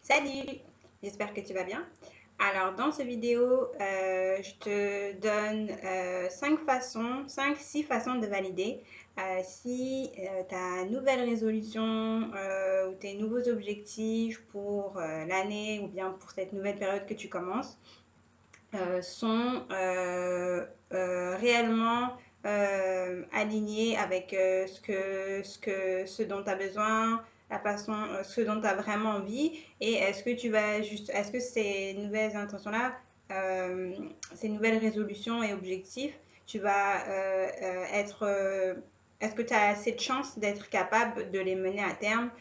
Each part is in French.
Salut, j'espère que tu vas bien. Alors, dans cette vidéo, je te donne 6 façons de valider si ta nouvelle résolution ou tes nouveaux objectifs pour l'année ou bien pour cette nouvelle période que tu commences sont réellement alignés avec ce dont tu as besoin, la façon, ce dont tu as vraiment envie, et est-ce que ces nouvelles intentions-là, ces nouvelles résolutions et objectifs, tu vas est-ce que tu as assez de chances d'être capable de les mener à terme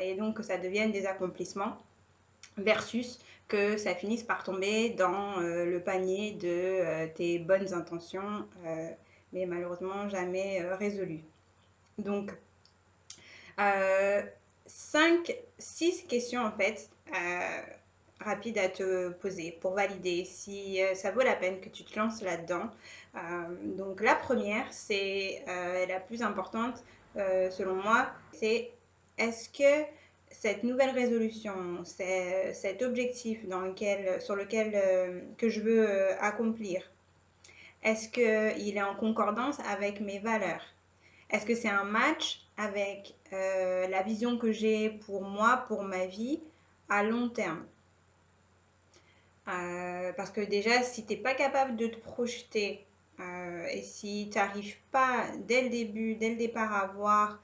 et donc que ça devienne des accomplissements versus que ça finisse par tomber dans le panier de tes bonnes intentions, mais malheureusement jamais résolues. Donc, 6 questions en fait rapides à te poser pour valider si ça vaut la peine que tu te lances là-dedans. Donc la première, c'est la plus importante selon moi, c'est est-ce que cette nouvelle résolution, cet objectif sur lequel que je veux accomplir, est-ce qu'il est en concordance avec mes valeurs? Est-ce que c'est un match avec la vision que j'ai pour moi, pour ma vie, à long terme? Parce que déjà, si tu n'es pas capable de te projeter et si tu n'arrives pas dès le début, dès le départ à voir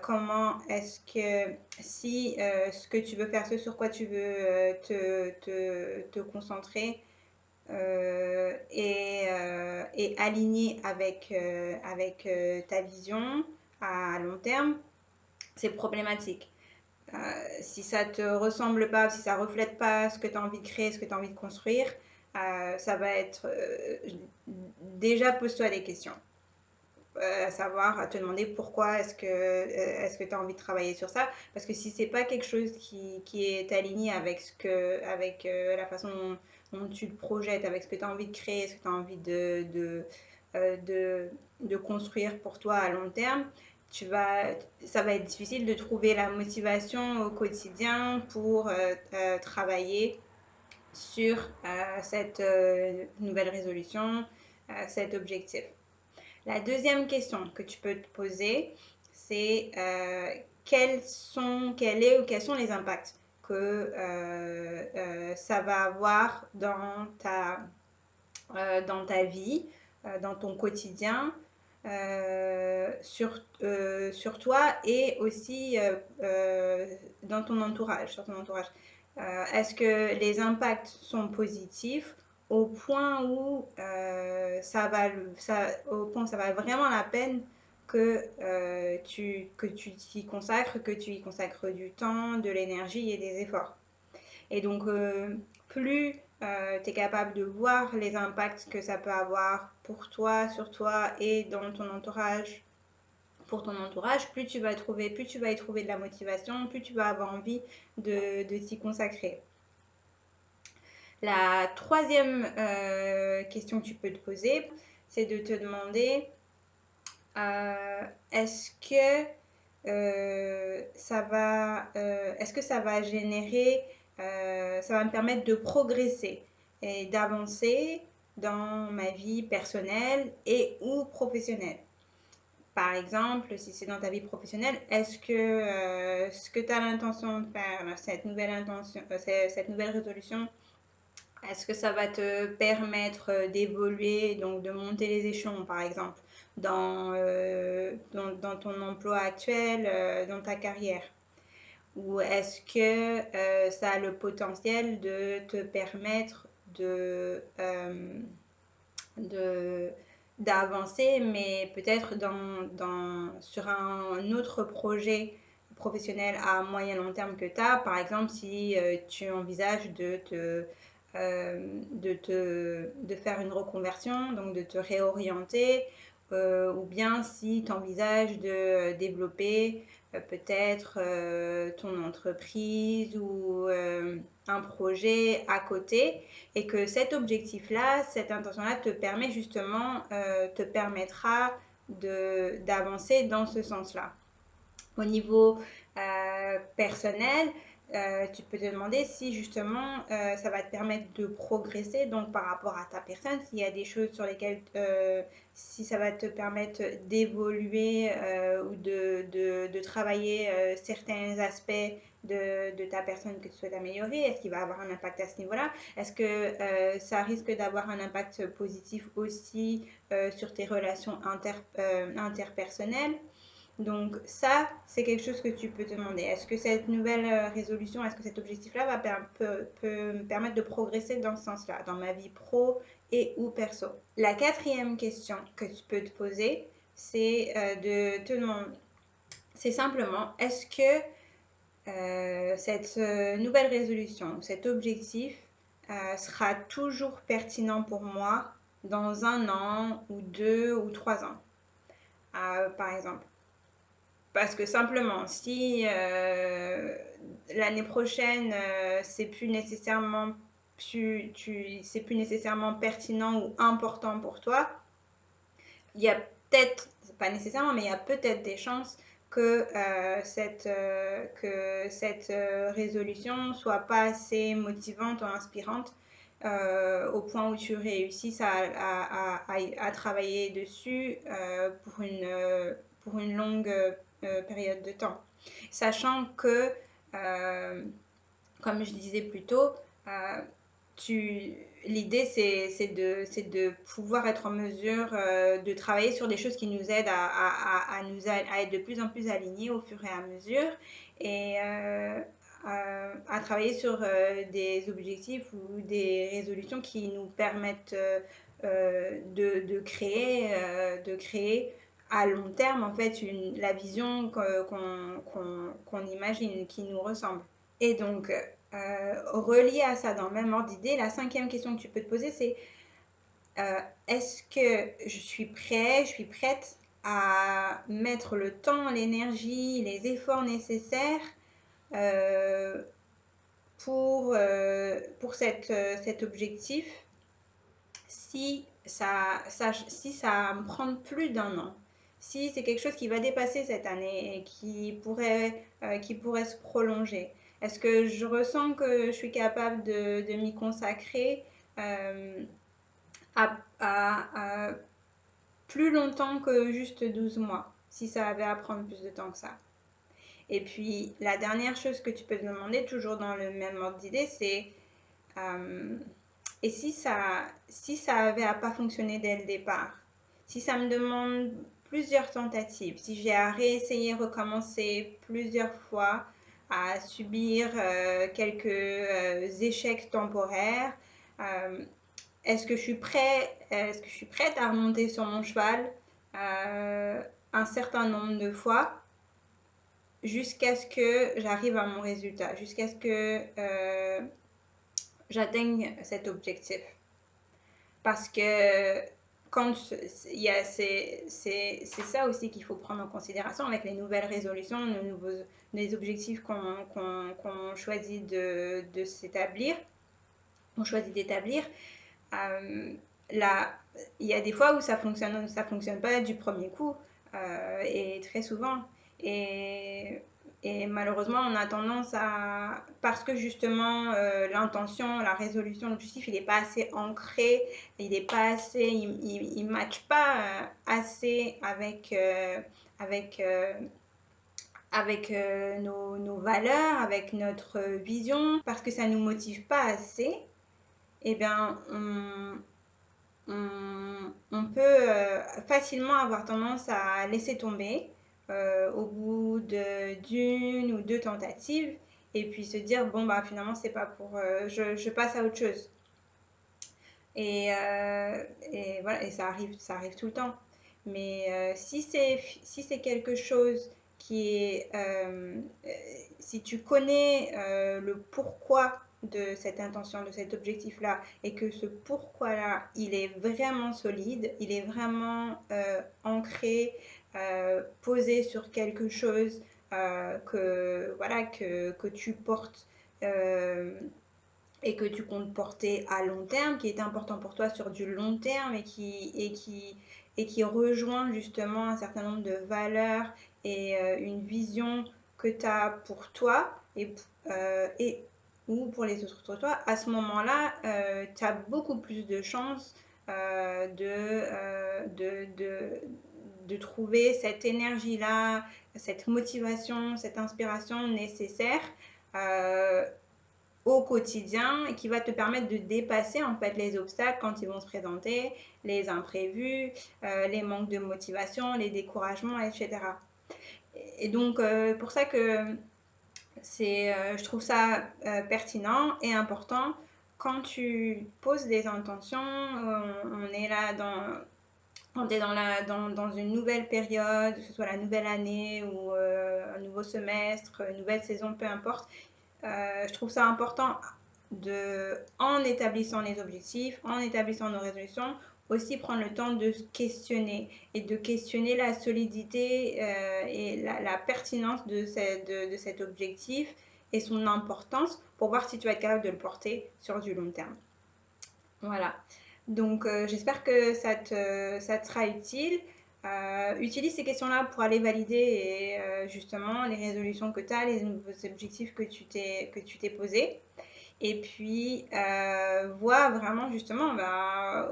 comment est-ce que si ce que tu veux faire, ce sur quoi tu veux te concentrer est aligné avec ta vision à long terme, c'est problématique. Si ça te ressemble pas, si ça reflète pas ce que tu as envie de créer, ce que tu as envie de construire, ça va être déjà pose-toi des questions. À savoir, à te demander pourquoi est-ce que tu as envie de travailler sur ça. Parce que si c'est pas quelque chose qui est aligné avec la façon dont tu te projettes, avec ce que tu as envie de créer, ce que tu as envie de construire pour toi à long terme, ça va être difficile de trouver la motivation au quotidien pour travailler sur cette nouvelle résolution, cet objectif. La deuxième question que tu peux te poser, c'est quels sont les impacts que ça va avoir dans ta vie, dans ton quotidien, sur toi et aussi dans ton entourage, sur ton entourage. Est-ce que les impacts sont positifs au point où au point où ça va vraiment la peine que tu y consacres du temps, de l'énergie et des efforts. Et donc, plus tu es capable de voir les impacts que ça peut avoir pour toi, sur toi et dans ton entourage, pour ton entourage, plus tu vas y trouver de la motivation, plus tu vas avoir envie de t'y consacrer. La troisième question que tu peux te poser, c'est de te demander est-ce que ça va générer, ça va me permettre de progresser et d'avancer dans ma vie personnelle et ou professionnelle. Par exemple, si c'est dans ta vie professionnelle, est-ce que ce que tu as l'intention de faire, cette nouvelle résolution, est-ce que ça va te permettre d'évoluer, donc de monter les échelons, par exemple, dans ton emploi actuel, dans ta carrière? Ou est-ce que ça a le potentiel de te permettre d'avancer, mais peut-être sur un autre projet professionnel à moyen long terme que tu as? Par exemple, si tu envisages de faire une reconversion, donc de te réorienter, ou bien si tu envisages de développer peut-être ton entreprise ou un projet à côté, et que cet objectif-là, cette intention-là te permettra d'avancer dans ce sens-là. Au niveau personnel, tu peux te demander si justement ça va te permettre de progresser, donc par rapport à ta personne, s'il y a des choses sur lesquelles, si ça va te permettre d'évoluer ou de travailler certains aspects de ta personne que tu souhaites améliorer, est-ce qu'il va avoir un impact à ce niveau-là? Est-ce que ça risque d'avoir un impact positif aussi sur tes relations interpersonnelles? Donc ça, c'est quelque chose que tu peux te demander. Est-ce que cette nouvelle résolution, est-ce que cet objectif-là peut me permettre de progresser dans ce sens-là, dans ma vie pro et ou perso? La quatrième question que tu peux te poser, c'est de te demander, c'est simplement, est-ce que cette nouvelle résolution, cet objectif sera toujours pertinent pour moi dans 1 an ou 2 ou 3 ans, par exemple? Parce que simplement, si l'année prochaine, c'est plus nécessairement, c'est plus nécessairement pertinent ou important pour toi, il y a peut-être, pas nécessairement, mais il y a peut-être des chances que cette résolution soit pas assez motivante ou inspirante au point où tu réussisses à travailler dessus pour une longue période de temps. Sachant que, euh, comme je disais plus tôt, l'idée c'est de pouvoir être en mesure de travailler sur des choses qui nous aident à être de plus en plus alignés au fur et à mesure et à travailler sur des objectifs ou des résolutions qui nous permettent de créer à long terme en fait la vision qu'on imagine, qui nous ressemble. Et donc, relié à ça, dans le même ordre d'idée, la cinquième question que tu peux te poser, c'est est-ce que je suis prête à mettre le temps, l'énergie, les efforts nécessaires euh, pour cet objectif si ça va me prendre plus d'1 an, si c'est quelque chose qui va dépasser cette année et qui pourrait se prolonger. Est-ce que je ressens que je suis capable de m'y consacrer euh, à plus longtemps que juste 12 mois, si ça avait à prendre plus de temps que ça? Et puis, la dernière chose que tu peux te demander, toujours dans le même ordre d'idée, c'est euh, et si ça avait à pas fonctionner dès le départ, si ça me demande plusieurs tentatives, si j'ai à réessayer, recommencer plusieurs fois, à subir quelques échecs temporaires, euh, est-ce que je suis prête à remonter sur mon cheval un certain nombre de fois jusqu'à ce que j'arrive à mon résultat, jusqu'à ce que j'atteigne cet objectif? Parce que quand il y a c'est ça aussi qu'il faut prendre en considération avec les nouvelles résolutions, les objectifs qu'on choisit de s'établir, on choisit d'établir. Euh, là, il y a des fois où ça fonctionne pas du premier coup, et très souvent. Et, et malheureusement, on a tendance à, parce que justement l'intention, la résolution, l'objectif, il n'est pas assez ancré, il n'est pas assez, il matche pas assez avec, euh, avec nos valeurs, avec notre vision, parce que ça ne nous motive pas assez. Eh bien, on peut facilement avoir tendance à laisser tomber au bout d'une ou 2 tentatives et puis se dire bon bah finalement c'est pas pour je passe à autre chose et voilà, et ça arrive tout le temps, mais si c'est quelque chose qui est si tu connais le pourquoi de cette intention, de cet objectif-là, et que ce pourquoi-là, il est vraiment solide, il est vraiment ancré, posé sur quelque chose voilà, que tu portes et que tu comptes porter à long terme, qui est important pour toi sur du long terme et qui rejoint justement un certain nombre de valeurs et une vision que tu as pour toi et ou pour les autres toi, à ce moment-là, tu as beaucoup plus de chances de trouver cette énergie-là, cette motivation, cette inspiration nécessaire euh, au quotidien et qui va te permettre de dépasser en fait les obstacles quand ils vont se présenter, les imprévus, les manques de motivation, les découragements, etc. Et donc, pour ça que je trouve ça pertinent et important quand tu poses des intentions. On est là quand tu es dans une nouvelle période, que ce soit la nouvelle année ou un nouveau semestre, une nouvelle saison, peu importe. Je trouve ça important en établissant les objectifs, en établissant nos résolutions, aussi prendre le temps de se questionner et de questionner la solidité et la pertinence de cet objectif et son importance pour voir si tu vas être capable de le porter sur du long terme. Voilà. Donc, j'espère que ça te sera utile. Utilise ces questions-là pour aller valider justement les résolutions que tu as, les nouveaux objectifs que tu t'es posés. Et puis, vois vraiment justement, bah,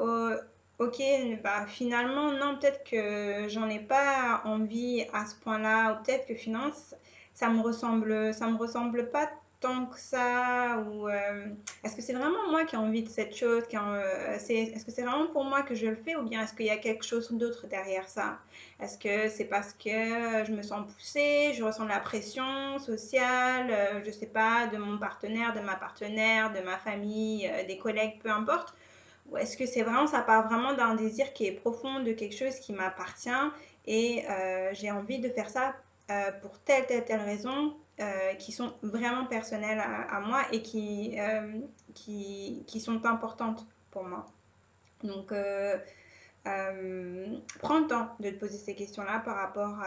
ok, bah, finalement, non, peut-être que j'en ai pas envie à ce point-là, ou peut-être que finalement, ça me ressemble pas tant que ça, ou est-ce que c'est vraiment moi qui ai envie de cette chose, est-ce que c'est vraiment pour moi que je le fais, ou bien est-ce qu'il y a quelque chose d'autre derrière ça? Est-ce que c'est parce que je me sens poussée, je ressens de la pression sociale, je sais pas, de mon partenaire, de ma partenaire, de ma famille, des collègues, peu importe? Ou est-ce que c'est vraiment, ça part vraiment d'un désir qui est profond, de quelque chose qui m'appartient et j'ai envie de faire ça pour telle raison qui sont vraiment personnelles à moi et qui sont importantes pour moi. Donc, prends le temps de te poser ces questions-là par rapport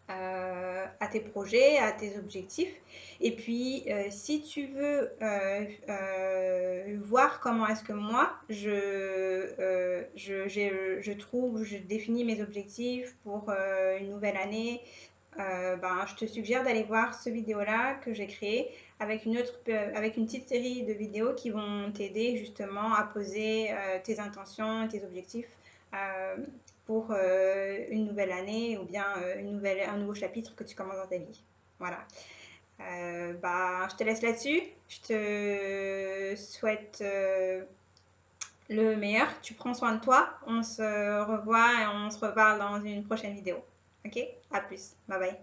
à tes projets, à tes objectifs. Et puis, si tu veux voir comment est-ce que moi, je définis mes objectifs pour une nouvelle année, ben, je te suggère d'aller voir ce vidéo-là que j'ai créé avec avec une petite série de vidéos qui vont t'aider justement à poser tes intentions, tes objectifs euh, pour une nouvelle année ou bien un nouveau chapitre que tu commences dans ta vie. Voilà. Bah, je te laisse là-dessus. Je te souhaite le meilleur. Tu prends soin de toi. On se revoit et on se reparle dans une prochaine vidéo. Ok? À plus. Bye bye.